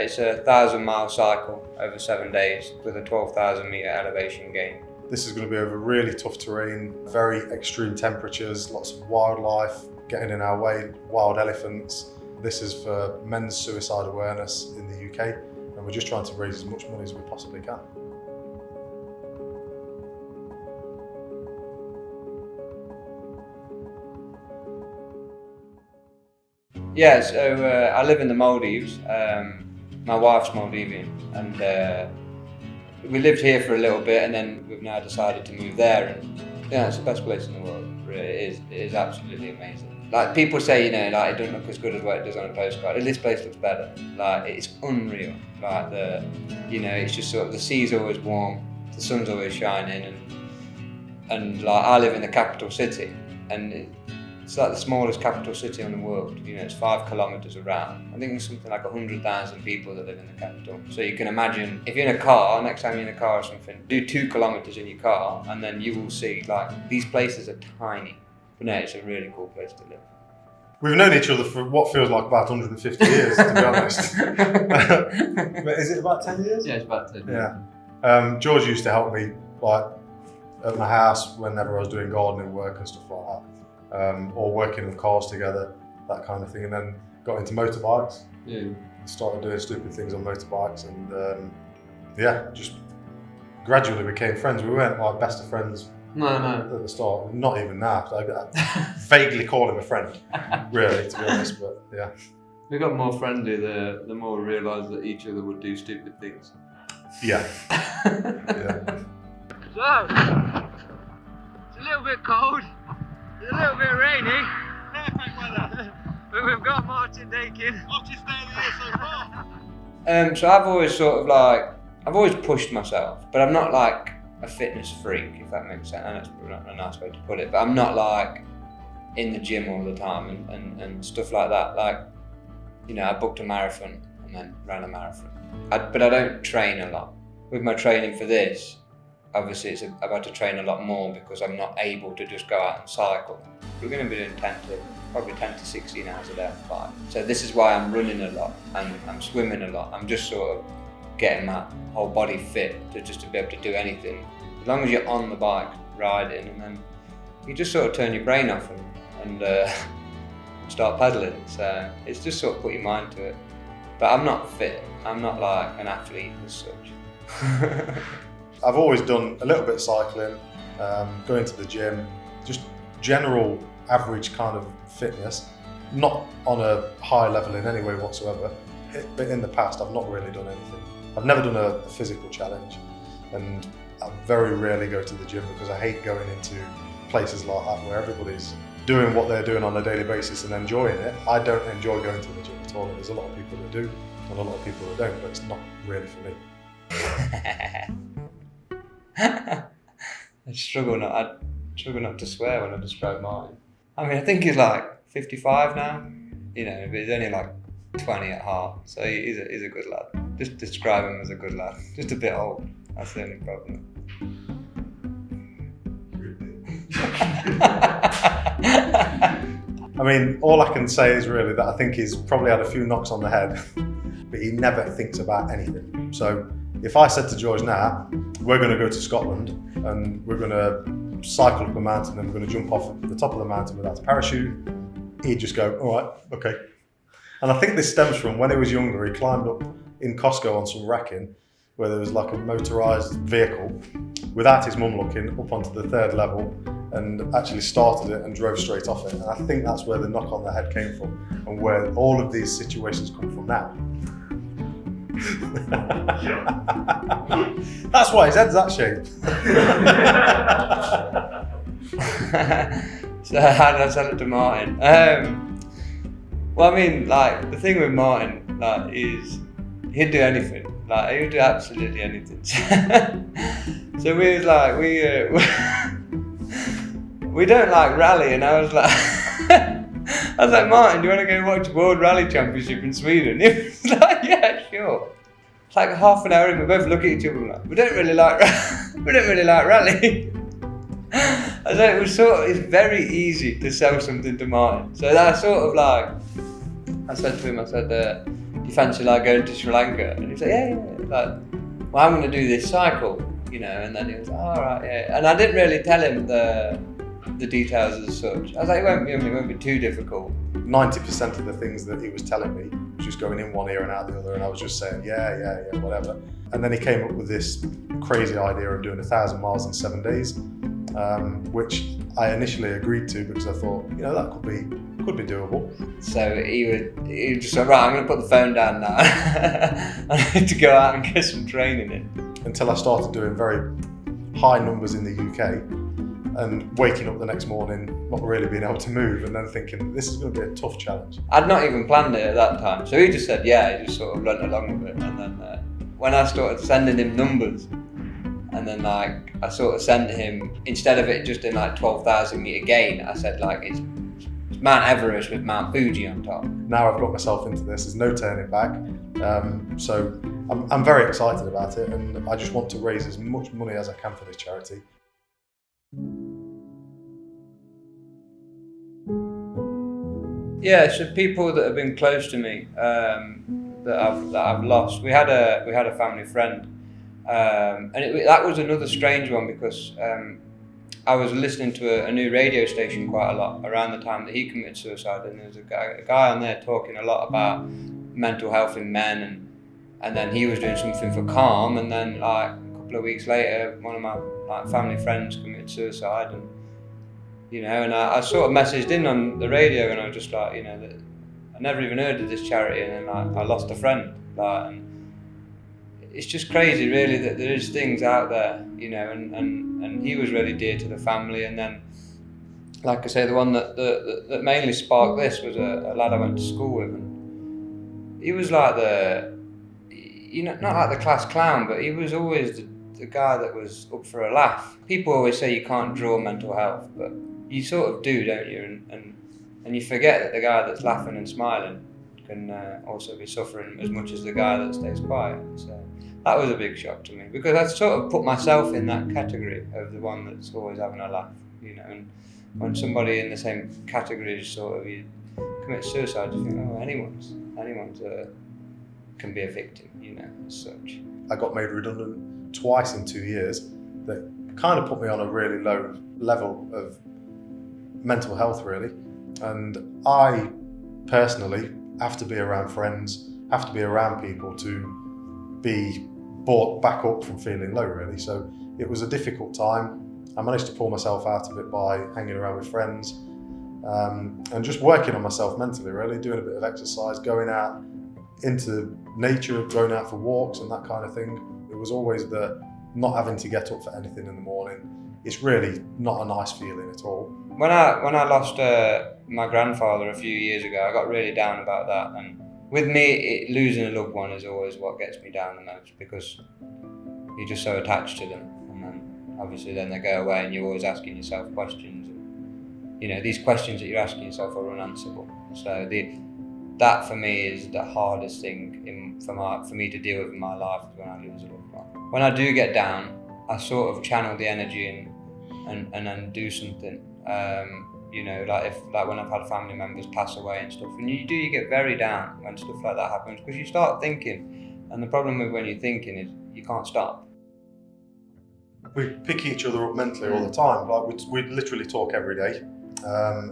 It's a 1,000-mile cycle over 7 days with a 12,000 metre elevation gain. This is going to be over really tough terrain, very extreme temperatures, lots of wildlife getting in our way, wild elephants. This is for men's suicide awareness in the UK, and we're just trying to raise as much money as we possibly can. Yeah, so I live in the Maldives. My wife's Maldivian, and we lived here for a little bit, and then we've now decided to move there. And yeah, it's the best place in the world. Really, it is absolutely amazing. Like people say, you know, like it doesn't look as good as what it does on a postcard. This place looks better. Like it's unreal. Like it's just sort of the sea's always warm, the sun's always shining, and like I live in the capital city, and it's like the smallest capital city in the world. You know, it's 5 kilometres around. I think there's something like 100,000 people that live in the capital. So you can imagine, if you're in a car, next time you're in a car or something, do 2 kilometres in your car, and then you will see, like, these places are tiny. But no, it's a really cool place to live. We've known each other for what feels like about 150 years, to be honest. But is it about 10 years? Yeah, it's about 10 years. Yeah. George used to help me, like, at my house whenever I was doing gardening work and stuff like that. Or working with cars together, that kind of thing, and then got into motorbikes. Yeah. Started doing stupid things on motorbikes, and just gradually became friends. We weren't like best of friends at the start, not even now. I vaguely call him a friend, really, to be honest. But yeah, we got more friendly the more we realised that each other would do stupid things. Yeah. Yeah. So, it's a little bit cold. It's a little bit rainy. Perfect weather. But we've got Martin Dakin. Hottest day of the year so far. So I've always pushed myself, but I'm not like a fitness freak, if that makes sense. And that's probably not a nice way to put it, but I'm not like in the gym all the time and stuff like that. Like, you know, I booked a marathon and then ran a marathon. But I don't train a lot. With my training for this, obviously I've had to train a lot more because I'm not able to just go out and cycle. We're going to be doing probably 10 to 16 hours a day on the bike. So this is why I'm running a lot and I'm swimming a lot. I'm just sort of getting my whole body fit to be able to do anything. As long as you're on the bike riding, and then you just sort of turn your brain off and start pedaling. So it's just sort of put your mind to it. But I'm not fit. I'm not like an athlete as such. I've always done a little bit of cycling, going to the gym, just general average kind of fitness, not on a high level in any way whatsoever. But in the past, I've not really done anything. I've never done a physical challenge, and I very rarely go to the gym because I hate going into places like that where everybody's doing what they're doing on a daily basis and enjoying it. I don't enjoy going to the gym at all. There's a lot of people that do and a lot of people that don't, but it's not really for me. I struggle not to swear when I describe Martin. I mean, I think he's like 55 now, you know, but he's only like 20 at heart, so he's a good lad. Just describe him as a good lad. Just a bit old, that's the only problem. I mean, all I can say is really that I think he's probably had a few knocks on the head, but he never thinks about anything. So if I said to George now, we're going to go to Scotland and we're going to cycle up a mountain and we're going to jump off the top of the mountain without a parachute, he'd just go, all right, okay. And I think this stems from when he was younger, he climbed up in Costco on some wrecking where there was like a motorised vehicle without his mum looking up onto the 3rd level and actually started it and drove straight off it. And I think that's where the knock on the head came from and where all of these situations come from now. That's why his head's that shape. So how did I tell it to Martin? Well, I mean, like, the thing with Martin, like, is he'd do anything. Like, he would do absolutely anything. So we was like, we don't like rally, and I was like, Martin, do you want to go watch World Rally Championship in Sweden? He was like, yeah, sure. It's like half an hour in, we both look at each other and like, we don't really like rally. I said it's very easy to sell something to Martin. So that's sort of like, I said to him, do you fancy like going to Sri Lanka? And he's like, yeah. Like, well, I'm going to do this cycle, you know. And then he was like, all right, yeah. And I didn't really tell him the details as such. I was like, it won't be too difficult. 90% of the things that he was telling me was just going in one ear and out the other, and I was just saying, yeah, whatever. And then he came up with this crazy idea of doing 1,000 miles in 7 days, which I initially agreed to because I thought, you know, that could be doable. So he just said, right, I'm going to put the phone down now. I need to go out and get some training in. Until I started doing very high numbers in the UK and waking up the next morning not really being able to move, and then thinking, this is going to be a tough challenge. I'd not even planned it at that time. So he just said, yeah, he just sort of went along with it. And then when I started sending him numbers, and then like I sort of sent him, instead of it just in like 12,000 metre gain, I said like it's Mount Everest with Mount Fuji on top. Now I've got myself into this, there's no turning back. So I'm very excited about it, and I just want to raise as much money as I can for this charity. Yeah, so people that have been close to me that I've lost. We had a family friend, and that was another strange one because I was listening to a new radio station quite a lot around the time that he committed suicide, and there was a guy on there talking a lot about mental health in men, and then he was doing something for calm, and then like a couple of weeks later, one of my family friends committed suicide, and you know, and I sort of messaged in on the radio, and I was just like, you know, that I never even heard of this charity, and then like, I lost a friend, like, and it's just crazy, really, that there is things out there, you know, and he was really dear to the family, and then, like I say, the one that mainly sparked this was a lad I went to school with, and he was like not like the class clown, but he was always the guy that was up for a laugh. People always say you can't draw mental health, but you sort of do, don't you? And you forget that the guy that's laughing and smiling can also be suffering as much as the guy that stays quiet. So that was a big shock to me, because I sort of put myself in that category of the one that's always having a laugh, you know. And when somebody in the same category is sort of, you commit suicide, you think, oh, anyone's can be a victim, you know, as such. I got made redundant twice in 2 years. That kind of put me on a really low level of mental health, really. And I personally have to be around friends, have to be around people to be brought back up from feeling low, really. So it was a difficult time. I managed to pull myself out of it by hanging around with friends and just working on myself mentally, really, doing a bit of exercise, going out into nature, going out for walks and that kind of thing. It was always the not having to get up for anything in the morning. It's really not a nice feeling at all. When I lost my grandfather a few years ago, I got really down about that. And with me, losing a loved one is always what gets me down the most, because you're just so attached to them. And then obviously then they go away and you're always asking yourself questions. And, you know, these questions that you're asking yourself are unanswerable. So that for me is the hardest thing for me to deal with in my life, is when I lose a loved one. When I do get down, I sort of channel the energy and then do something. You know, like when I've had family members pass away and stuff, and you get very down when stuff like that happens, because you start thinking, and the problem with when you're thinking is you can't stop. We pick each other up mentally all the time. Like we literally talk every day.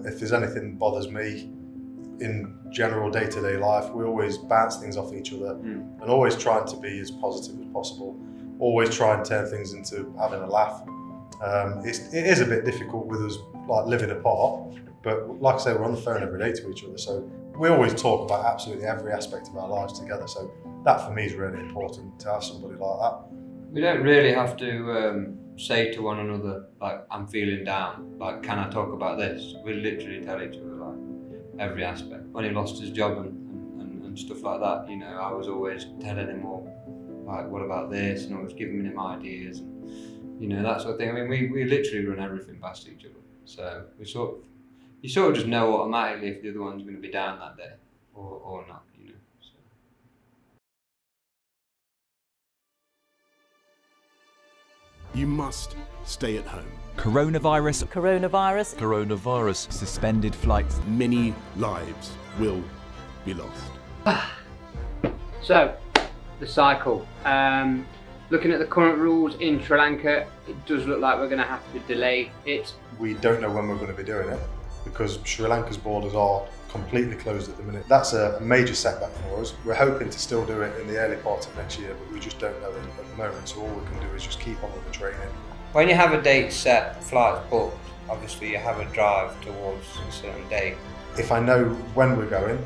If there's anything that bothers me in general day-to-day life, we always bounce things off each other and always trying to be as positive as possible. Always try and turn things into having a laugh. It is a bit difficult with us like living apart, but like I say, we're on the phone every day to each other, so we always talk about absolutely every aspect of our lives together. So that for me is really important, to have somebody like that. We don't really have to say to one another, like, I'm feeling down, like, can I talk about this? We literally tell each other like every aspect. When he lost his job and stuff like that, you know, I was always telling him, well, like, what about this? And I was giving him ideas, and, you know, that sort of thing. I mean, we literally run everything past each other. So you sort of just know automatically if the other one's going to be down that day or not, you know. So. You must stay at home. Coronavirus. Suspended flights. Many lives will be lost. So, the cycle. Looking at the current rules in Sri Lanka, it does look like we're going to have to delay it. We don't know when we're going to be doing it because Sri Lanka's borders are completely closed at the minute. That's a major setback for us. We're hoping to still do it in the early part of next year, but we just don't know at the moment. So all we can do is just keep on with the training. When you have a date set, flights booked, obviously you have a drive towards a certain date. If I know when we're going,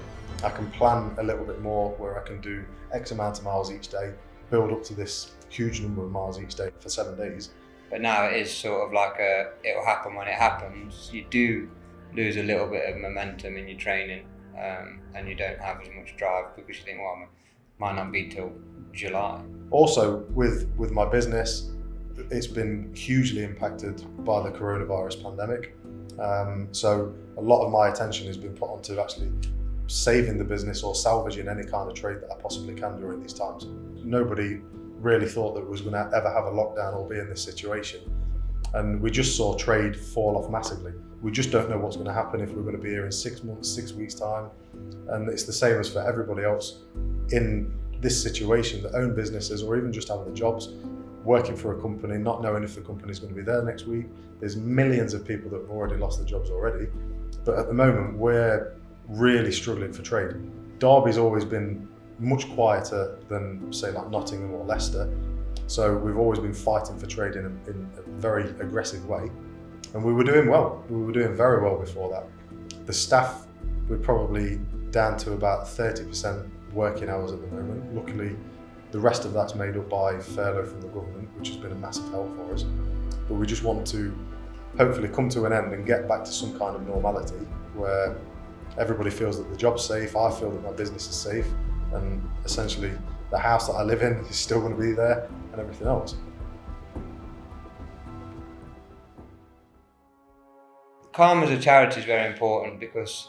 I can plan a little bit more where I can do X amount of miles each day, build up to this huge number of miles each day for 7 days. But now it is sort of like it'll happen when it happens. You do lose a little bit of momentum in your training, and you don't have as much drive because you think, well, it might not be till July. Also, with my business, it's been hugely impacted by the coronavirus pandemic. So a lot of my attention has been put onto actually saving the business or salvaging any kind of trade that I possibly can during these times. Nobody really thought that we was going to ever have a lockdown or be in this situation. And we just saw trade fall off massively. We just don't know what's going to happen if we're going to be here in 6 months, 6 weeks time. And it's the same as for everybody else in this situation that own businesses or even just having the jobs, working for a company, not knowing if the company's going to be there next week. There's millions of people that have already lost their jobs already. But at the moment, we're really struggling for trade. Derby's always been much quieter than, say, like Nottingham or Leicester. So we've always been fighting for trade in a very aggressive way. And we were doing well. We were doing very well before that. The staff, we're probably down to about 30% working hours at the moment. Luckily, the rest of that's made up by furlough from the government, which has been a massive help for us. But we just want to hopefully come to an end and get back to some kind of normality where everybody feels that the job's safe, I feel that my business is safe, and essentially the house that I live in is still going to be there and everything else. Calm as a charity is very important because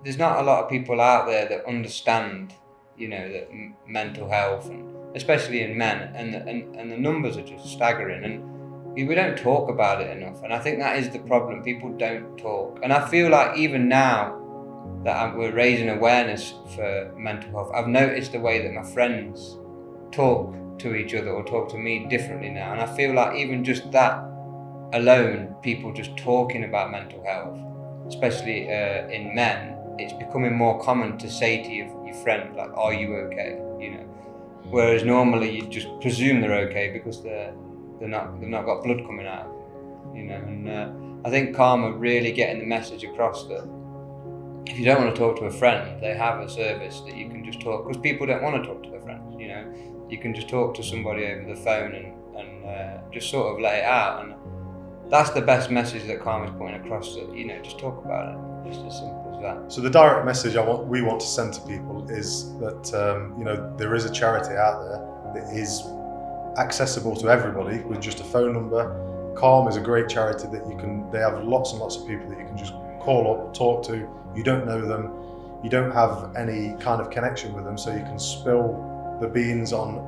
there's not a lot of people out there that understand, that mental health, and especially in men, and the numbers are just staggering, and we don't talk about it enough. And I think that is the problem. People don't talk, and I feel like even now that we're raising awareness for mental health, I've noticed the way that my friends talk to each other or talk to me differently now, and I feel like even just that alone, people just talking about mental health, especially in men, it's becoming more common to say to your friend, like, are you okay? Whereas normally you just presume they're okay because they've not got blood coming out, and I think Calm are really getting the message across that if you don't want to talk to a friend, they have a service that you can just talk, because people don't want to talk to their friends, you can just talk to somebody over the phone and just sort of let it out, and that's the best message that Calm is putting across, that just talk about it, just as simple as that. So the direct message we want to send to people is that there is a charity out there that is accessible to everybody with just a phone number. Calm is a great charity that they have lots and lots of people that you can just call up, talk to. You don't know them, you don't have any kind of connection with them, so you can spill the beans on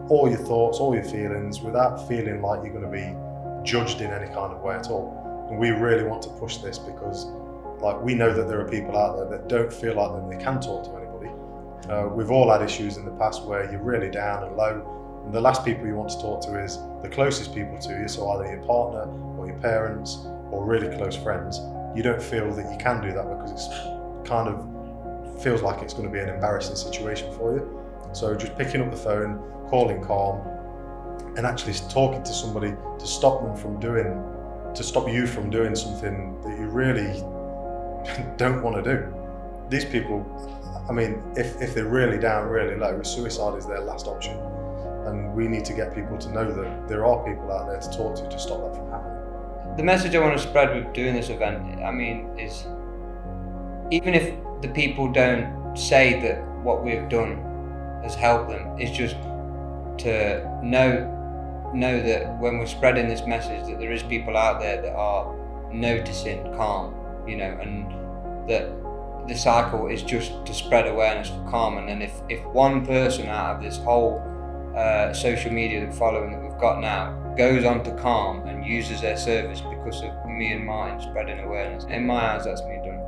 all your thoughts, all your feelings, without feeling like you're going to be judged in any kind of way at all. And we really want to push this because we know that there are people out there that don't feel like that they can talk to anybody. We've all had issues in the past where you're really down and low, and the last people you want to talk to is the closest people to you, so either your partner or your parents or really close friends. You don't feel that you can do that because it's kind of feels like it's going to be an embarrassing situation for you. So just picking up the phone, calling Calm, and actually talking to somebody to stop you from doing something that you really don't want to do. These people, if they're really down, really low, suicide is their last option. And we need to get people to know that there are people out there to talk to stop that from happening. The message I want to spread with doing this event, is even if the people don't say that what we've done has helped them, it's just to know that when we're spreading this message that there is people out there that are noticing Calm, and that the cycle is just to spread awareness for Calm. And then if one person out of this whole social media following that we've got now goes on to Calm and uses their service because of me and mine spreading awareness, in my eyes, that's me done.